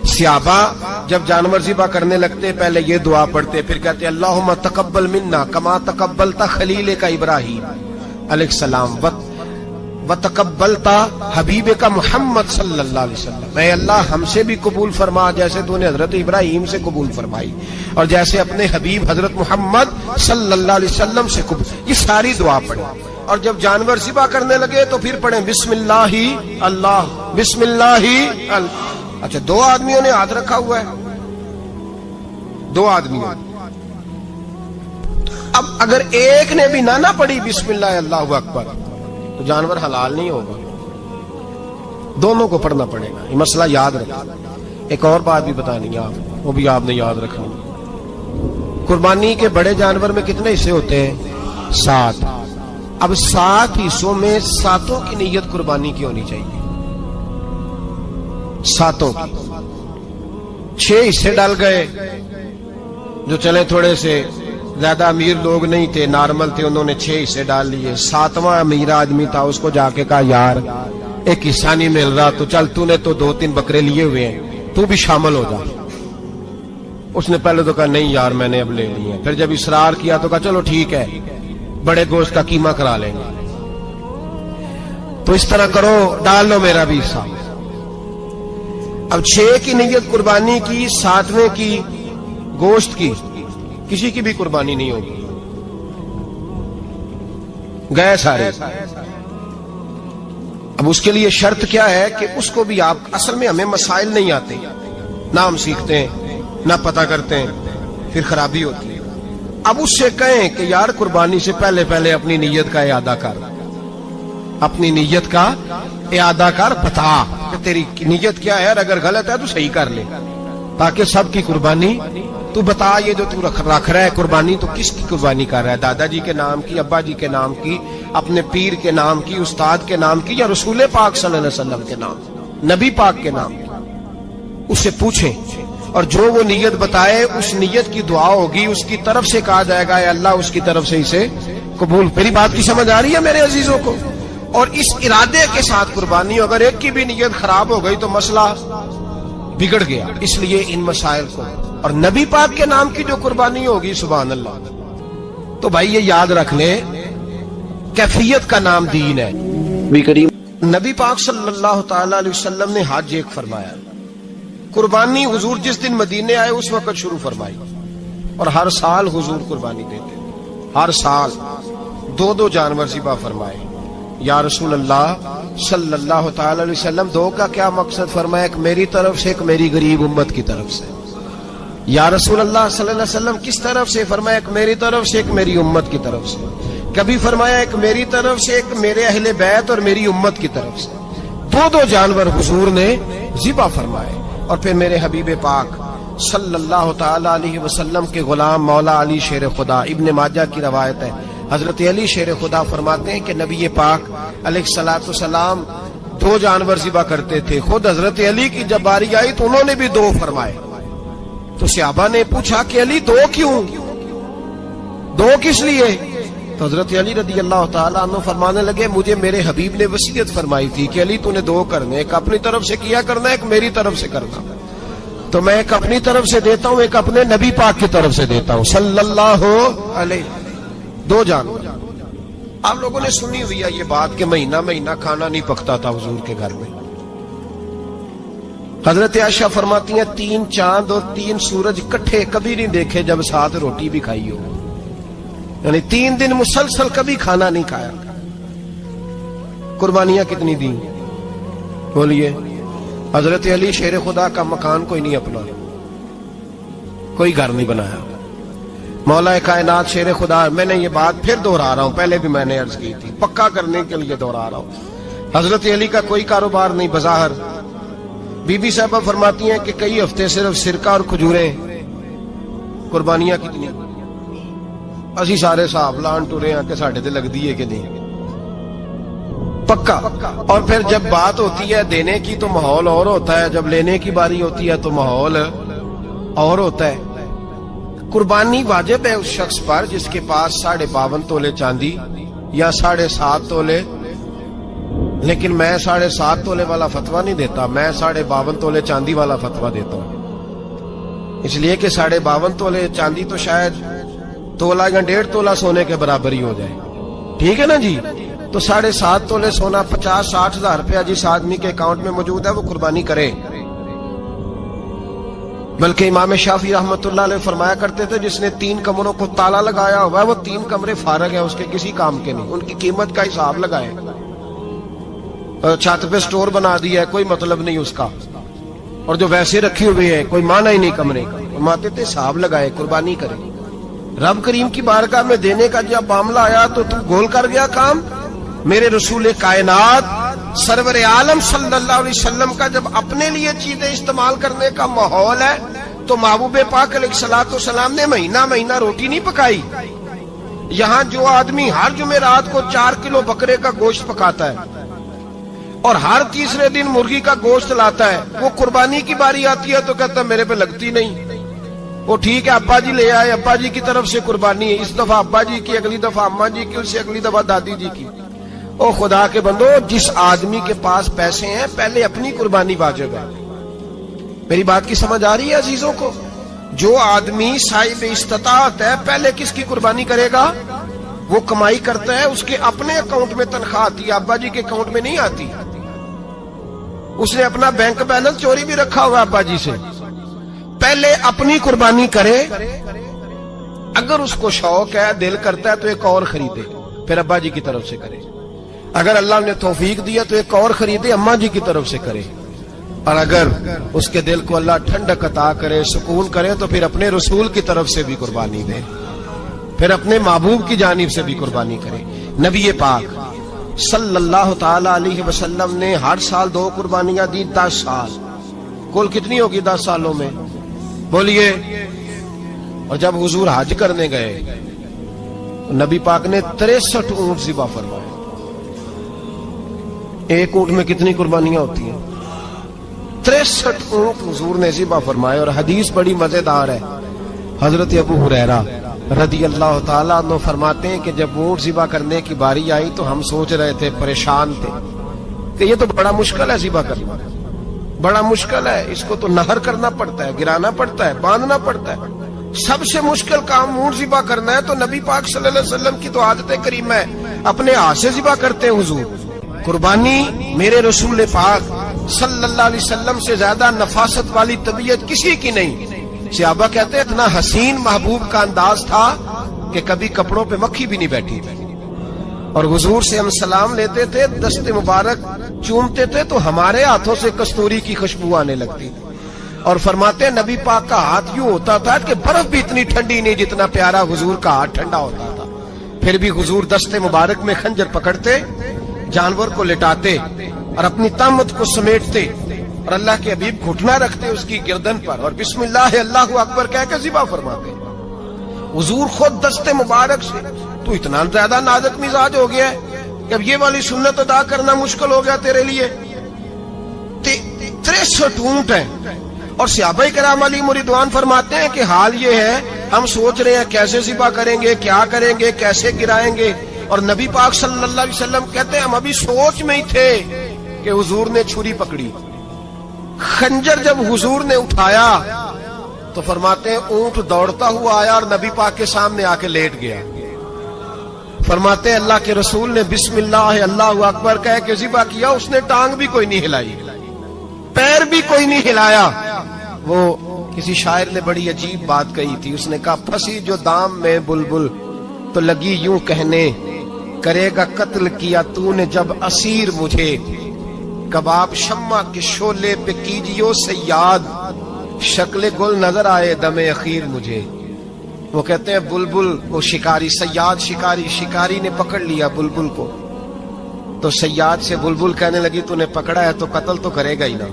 صحابہ جب جانور ذبح کرنے لگتے پہلے یہ دعا پڑھتے، پھر کہتے اللہم تقبل منا کما تقبلتا خلیل کا ابراہیم علیہ السلام وتقبلتا حبیب کا محمد صلی اللہ علیہ وسلم، اے اللہ ہم سے بھی قبول فرما جیسے تو نے حضرت ابراہیم سے قبول فرمائی اور جیسے اپنے حبیب حضرت محمد صلی اللہ علیہ وسلم سے قبول. یہ ساری دعا پڑھیں اور جب جانور ذبح کرنے لگے تو پھر پڑھیں بسم اللہ اللہ بسم اللہ اللہ. اچھا دو آدمیوں نے ہاتھ رکھا ہوا ہے، دو آدمیوں. اب اگر ایک نے بھی نہ پڑھی بسم اللہ اللہ اکبر تو جانور حلال نہیں ہوگا، دونوں کو پڑھنا پڑے گا. یہ مسئلہ یاد رکھنا. ایک اور بات بھی بتانی ہے آپ، وہ بھی آپ نے یاد رکھنی. قربانی کے بڑے جانور میں کتنے حصے ہوتے ہیں؟ 7. اب 7 حصوں میں 7 کی نیت قربانی کی ہونی چاہیے. 7 کی 6 حصے ڈال گئے، جو چلے تھوڑے سے زیادہ امیر لوگ نہیں تھے، نارمل تھے، انہوں نے 6 حصے ڈال لیے. 7واں امیر آدمی تھا، اس کو جا کے کہا یار ایک حصہ نہیں مل رہا تو چل تو نے تو 2-3 بکرے لیے ہوئے ہیں تو بھی شامل ہو جا. اس نے پہلے تو کہا نہیں یار میں نے اب لے لیے. پھر جب اصرار کیا تو کہا چلو ٹھیک ہے بڑے گوشت کا قیمہ کرا لیں گے. تو اس طرح کرو ڈال لو میرا بھی حصہ. اب 6 کی نیت قربانی کی، 7ویں کی گوشت کی، کسی کی بھی قربانی نہیں ہوگی. گئے سارے. اب اس کے لیے شرط کیا ہے کہ اس کو بھی آپ، اصل میں ہمیں مسائل نہیں آتے، نہ ہم سیکھتے ہیں نہ پتہ کرتے ہیں، پھر خرابی ہوتی ہے. اب اس سے کہیں کہ یار قربانی سے پہلے اپنی نیت کا اعادہ کر، اپنی نیت کا اعادہ کر، بتا کہ تیری نیت کیا ہے، اگر غلط ہے تو صحیح کر لے تاکہ سب کی قربانی تو بتا. یہ جو تو رکھ رہا ہے قربانی تو کس کی قربانی کر رہا ہے؟ دادا جی کے نام کی، ابا جی کے نام کی، اپنے پیر کے نام کی، استاد کے نام کی، یا رسول پاک صلی اللہ علیہ وسلم کے نام، نبی پاک کے نام کی؟ اس سے پوچھیں اور جو وہ نیت بتائے اس نیت کی دعا ہوگی، اس کی طرف سے کہا جائے گا اے اللہ اس کی طرف سے اسے قبول. میری بات کی سمجھ آ رہی ہے میرے عزیزوں کو؟ اور اس ارادے کے ساتھ قربانی، اگر ایک کی بھی نیت خراب ہو گئی تو مسئلہ بگڑ گیا. اس لیے ان مسائل کو، اور نبی پاک کے نام کی جو قربانی ہوگی سبحان اللہ، تو بھائی یہ یاد رکھ لے کیفیت کا نام دین ہے. نبی پاک صلی اللہ تعالی علیہ وسلم نے حج ایک فرمایا، قربانی حضور جس دن مدینے آئے اس وقت شروع فرمائی، اور ہر سال حضور قربانی دیتے، ہر سال 2 جانور ذبح فرمائے. یا رسول اللہ صلی اللہ تعالی علیہ وسلم 2 کا کیا مقصد فرمایا؟ ایک میری طرف سے، ایک میری غریب امت کی طرف سے. یا رسول اللہ صلی اللہ علیہ وسلم کس طرف سے فرمایا؟ ایک میری طرف سے، ایک میری امت کی طرف سے. کبھی فرمایا ایک میری طرف سے، ایک میرے اہل بیت اور میری امت کی طرف سے. 2 جانور حضور نے ذبح فرمائے. اور پھر میرے حبیب پاک صلی اللہ تعالی علیہ وسلم کے غلام مولا علی شیر خدا، ابن ماجہ کی روایت ہے، حضرت علی شیر خدا فرماتے ہیں کہ نبی پاک علیہ الصلوۃ والسلام 2 جانور ذبح کرتے تھے. خود حضرت علی کی جب باری آئی تو انہوں نے بھی 2 فرمائے. تو صحابہ نے پوچھا کہ علی 2 کیوں، 2 کس لیے؟ تو حضرت علی رضی اللہ تعالیٰ عنہ فرمانے لگے مجھے میرے حبیب نے وصیت فرمائی تھی کہ علی تو نے 2 کرنے، ایک اپنی طرف سے کیا کرنا، ایک میری طرف سے کرنا. تو میں ایک اپنی طرف سے دیتا ہوں، ایک اپنے نبی پاک کی طرف سے دیتا ہوں صلی اللہ علیہ. 2 جانور. آپ لوگوں نے سنی ہوئی ہے یہ بات کہ مہینہ کھانا نہیں پکتا تھا حضور کے گھر میں. حضرت عائشہ فرماتی ہیں 3 چاند اور 3 سورج اکٹھے کبھی نہیں دیکھے جب ساتھ روٹی بھی کھائی ہو، یعنی 3 دن مسلسل کبھی کھانا نہیں کھایا. قربانیاں کتنی دی بولیے؟ حضرت علی شیر خدا کا مکان کوئی نہیں اپنا، کوئی گھر نہیں بنایا. مولا کائنات شیر خدا، میں نے یہ بات پھر دہرا رہا ہوں، پہلے بھی میں نے عرض کی تھی، پکا کرنے کے لیے دہرا رہا ہوں. حضرت علی کا کوئی کاروبار نہیں بظاہر. بی بی صاحبہ فرماتی ہیں کہ کئی ہفتے صرف سرکہ اور کھجوریں. قربانیاں کتنی؟ اسی سارے صاحب لان ٹورے ہیں کہ ساڑھے تے لگ دیئے کہ نہیں، پکا. اور پھر جب بات ہوتی ہے دینے کی تو ماحول اور ہوتا ہے، جب لینے کی باری ہوتی ہے تو ماحول اور ہوتا ہے. قربانی واجب ہے اس شخص پر جس کے پاس 52.5 تولے چاندی یا 7.5 تولے لیکن میں 7.5 تولے والا فتویٰ نہیں دیتا، میں 52.5 تولے چاندی والا فتویٰ دیتا ہوں، اس لیے کہ 52.5 تولے چاندی تو شاید تولہ یا 1.5 تولہ سونے کے برابر ہی ہو جائے، ٹھیک ہے نا جی؟ تو 7.5 تولے سونا 50-60 ہزار روپیہ جس آدمی کے اکاؤنٹ میں موجود ہے وہ قربانی کرے۔ بلکہ امام شافعی رحمت اللہ علیہ فرمایا کرتے تھے جس نے 3 کمروں کو تالا لگایا ہوا ہے وہ 3 کمرے فارغ ہیں، اس کے کسی کام کے نہیں، ان کی قیمت کا حساب لگائے، چھت پہ سٹور بنا دیا ہے کوئی مطلب نہیں اس کا، اور جو ویسے رکھے ہوئے ہیں کوئی معنی ہی نہیں کمرے کا، فرماتے تھے حساب لگائے قربانی کرے۔ رب کریم کی بارگاہ میں دینے کا جب معاملہ آیا تو تم گول کر گیا کام۔ میرے رسول کائنات سرور عالم صلی اللہ علیہ وسلم کا جب اپنے لیے چیزیں استعمال کرنے کا ماحول ہے تو محبوب پاک علیہ الصلوۃ والسلام نے مہینہ روٹی نہیں پکائی۔ یہاں جو آدمی ہر جمعرات کو 4 کلو بکرے کا گوشت پکاتا ہے اور ہر تیسرے دن مرغی کا گوشت لاتا ہے، وہ قربانی کی باری آتی ہے تو کہتا ہے میرے پہ لگتی نہیں، وہ ٹھیک ہے ابا جی لے آئے، ابا جی کی طرف سے قربانی ہے، اس دفعہ ابا جی کی، اگلی دفعہ اماں جی کی، اس سے اگلی دفعہ دادی جی کی۔ او خدا کے بندو، جس آدمی کے پاس پیسے ہیں پہلے اپنی قربانی واجب ہے۔ میری بات کی سمجھ آ رہی ہے عزیزوں کو؟ جو آدمی صاحب استطاعت ہے پہلے کس کی قربانی کرے گا؟ وہ کمائی کرتا ہے، اس کے اپنے اکاؤنٹ میں تنخواہ آتی ہے، ابا جی کے اکاؤنٹ میں نہیں آتی۔ اس نے اپنا بینک بیلنس چوری بھی رکھا ہوا ابا جی سے، پہلے اپنی قربانی کرے، اگر اس کو شوق ہے دل کرتا ہے تو ایک اور خریدے پھر ابا جی کی طرف سے کرے، اگر اللہ نے توفیق دیا تو ایک اور خریدے اماں جی کی طرف سے کرے، اور اگر اس کے دل کو اللہ ٹھنڈک عطا کرے سکون کرے تو پھر اپنے رسول کی طرف سے بھی قربانی دے، پھر اپنے محبوب کی جانب سے بھی قربانی کرے۔ نبی پاک صلی اللہ تعالی علیہ وسلم نے ہر سال 2 قربانیاں دی، 10 سال، کل کتنی ہوگی 10 سالوں میں بولیے؟ اور جب حضور حج کرنے گئے نبی پاک نے 63 اونٹ ذبح فرمائے۔ ایک اونٹ میں کتنی قربانیاں ہوتی ہیں؟ 63 اونٹ حضور نے ذبح فرمائے۔ اور حدیث بڑی مزیدار ہے، حضرت ابو ہریرہ رضی اللہ تعالیٰ عنہ فرماتے ہیں کہ جب اونٹ ذبح کرنے کی باری آئی تو ہم سوچ رہے تھے، پریشان تھے کہ یہ تو بڑا مشکل ہے ذبح کرنا، بڑا مشکل ہے، اس کو تو نہر کرنا پڑتا ہے، گرانا پڑتا ہے، باندھنا پڑتا ہے، سب سے مشکل کام اونٹ ذبح کرنا ہے۔ تو نبی پاک صلی اللہ علیہ وسلم کی تو عادت کریمہ ہے، اپنے ہاتھ سے ذبح کرتے ہیں حضور۔ قربانی میرے رسول پاک صلی اللہ علیہ وسلم سے زیادہ نفاست والی طبیعت کسی کی نہیں۔ صحابہ کہتے ہیں اتنا حسین محبوب کا انداز تھا کہ کبھی کپڑوں پہ مکھی بھی نہیں بیٹھی، اور حضور سے ہم سلام لیتے تھے، دست مبارک چومتے تھے تو ہمارے ہاتھوں سے کستوری کی خوشبو آنے لگتی تھی، اور فرماتے ہیں نبی پاک کا ہاتھ یوں ہوتا تھا کہ برف بھی اتنی ٹھنڈی نہیں جتنا پیارا حضور کا ہاتھ ٹھنڈا ہوتا تھا۔ پھر بھی حضور دست مبارک میں خنجر پکڑتے، جانور کو لٹاتے اور اپنی طامت کو سمیٹتے، اور اللہ کے حبیب گھٹنا رکھتے اس کی گردن پر اور بسم اللہ اللہ اکبر کہہ کے ذبح فرماتے۔ حضور خود دست مبارک سے، تو اتنا زیادہ نازک مزاج ہو گیا ہے کہ اب یہ والی سنت ادا کرنا مشکل ہو گیا تیرے لیے۔ 63 اونٹ ہیں، اور صحابہ کرام علیہم رضوان فرماتے ہیں کہ حال یہ ہے ہم سوچ رہے ہیں کیسے ذبح کریں گے، کیا کریں گے، کیسے گرائیں گے، اور نبی پاک صلی اللہ علیہ وسلم کہتے ہیں ہم ابھی سوچ میں ہی تھے کہ حضور نے چھری پکڑی، خنجر جب حضور نے اٹھایا تو فرماتے ہیں اونٹ دوڑتا ہوا آیا اور نبی پاک کے سامنے آ کے لیٹ گیا۔ فرماتے ہیں اللہ کے رسول نے بسم اللہ اللہ اکبر کہہ کے ذبح کیا، اس نے ٹانگ بھی کوئی نہیں ہلائی، پیر بھی کوئی نہیں ہلایا۔ وہ کسی شاعر نے بڑی عجیب بات کہی تھی، اس نے کہا پھنسی جو دام میں بلبل تو لگی یوں کہنے، کرے گا قتل کیا تو نے جب اسیر مجھے، کباب شمع کے شعلے پہ کیجیو سیاد، شکل گل نظر آئے دم اخیر مجھے۔ وہ کہتے ہیں بلبل وہ شکاری، سیاد شکاری نے پکڑ لیا بلبل کو، تو سیاد سے بلبل کہنے لگی تو نے پکڑا ہے تو قتل تو کرے گا ہی نا،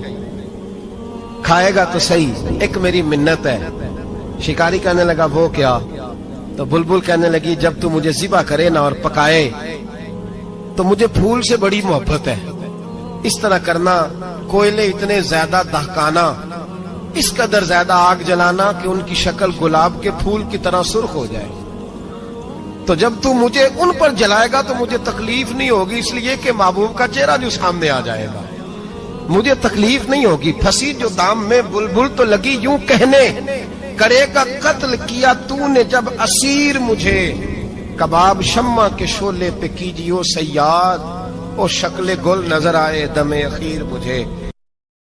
کھائے گا تو صحیح، ایک میری منت ہے۔ شکاری کہنے لگا وہ کیا؟ تو بلبل کہنے لگی جب تو مجھے ذبح کرے نا اور پکائے تو مجھے پھول سے بڑی محبت ہے، اس طرح کرنا، کوئلے اتنے زیادہ دہکانا، اس قدر زیادہ آگ جلانا کہ ان کی شکل گلاب کے پھول کی طرح سرخ ہو جائے۔ تو جب تو مجھے ان پر جلائے گا تو مجھے تکلیف نہیں ہوگی، اس لیے کہ محبوب کا چہرہ جو سامنے آ جائے گا مجھے تکلیف نہیں ہوگی۔ پھنسی جو دام میں بلبل تو لگی یوں کہنے، کرے گا قتل کیا تو نے جب اسیر مجھے، کباب شمع کے شعلے پہ کیجیو صیاد، او شکل گل نظر آئے دم اخیر مجھے۔